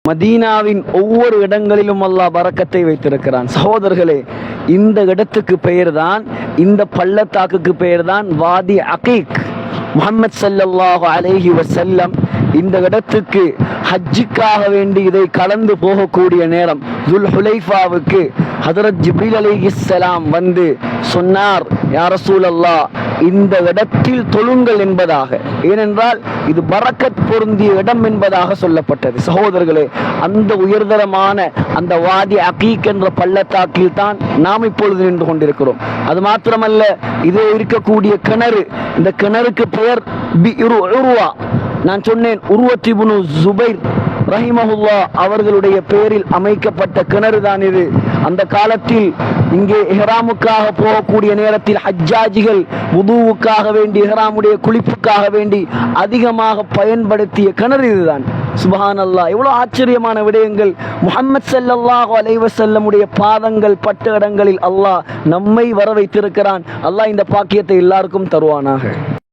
மதீனாவின் ஒவ்வொரு இடங்களிலும் அல்லாஹ் பரக்கத்தை வைத்திருக்கிறான். சகோதரர்களே, இந்த இடத்துக்கு பெயர்தான், இந்த பள்ளத்தாக்குக்கு பெயர்தான் வாதி அகீக். முஹம்மது ஸல்லல்லாஹு அலைஹி வஸல்லம் இந்த இடத்துக்கு ஹஜ்ஜுக்காக வேண்டி இதை கலந்து போகக்கூடிய நேரம் துல் ஹுலைஃபாவுக்கு ஹதரத் ஜிப்ரீல் அலைஹிஸ்ஸலாம் வந்து சொன்னார், யா ரசூலல்லாஹ், இந்த இடத்தில் தொழுங்கள் என்பதாக. ஏனென்றால் இது பரக்கத் பொருந்திய இடம் என்பதாக சொல்லப்பட்டது. சகோதரர்களே, அந்த உயர்தரமான அந்த வாதி அகீக் என்ற பள்ளத்தாக்கில் தான் நாம் இப்பொழுது நின்று கொண்டிருக்கிறோம். அது மாத்திரமல்ல, இதே இருக்கக்கூடிய கிணறு, இந்த கிணறுக்கு பெயர் பிஇரு உர்வா. நான் சொன்னேன், உர்வத் இப்னு ஸுபைர் ரஹிமஹுல்லா அவர்களுடைய பெயரில் அமைக்கப்பட்ட கிணறு தான் இது. அந்த காலத்தில் இங்கே இஹ்ராமுக்காக போகக்கூடிய நேரத்தில் ஹஜ்ஜாஜிகள் வுதுவுக்காக வேண்டி, இஹ்ராமுடைய குளிப்புக்காக வேண்டி அதிகமாக பயன்படுத்திய கிணறு இதுதான். சுப்ஹானல்லாஹ், எவ்வளவு ஆச்சரியமான விடயங்கள்! முஹம்மது ஸல்லல்லாஹு அலைஹி வஸல்லமுடைய பாதங்கள் பட்ட இடங்களில் அல்லாஹ் நம்மை வர வைத்திருக்கிறான். அல்லாஹ் இந்த பாக்கியத்தை எல்லாருக்கும் தருவானாக.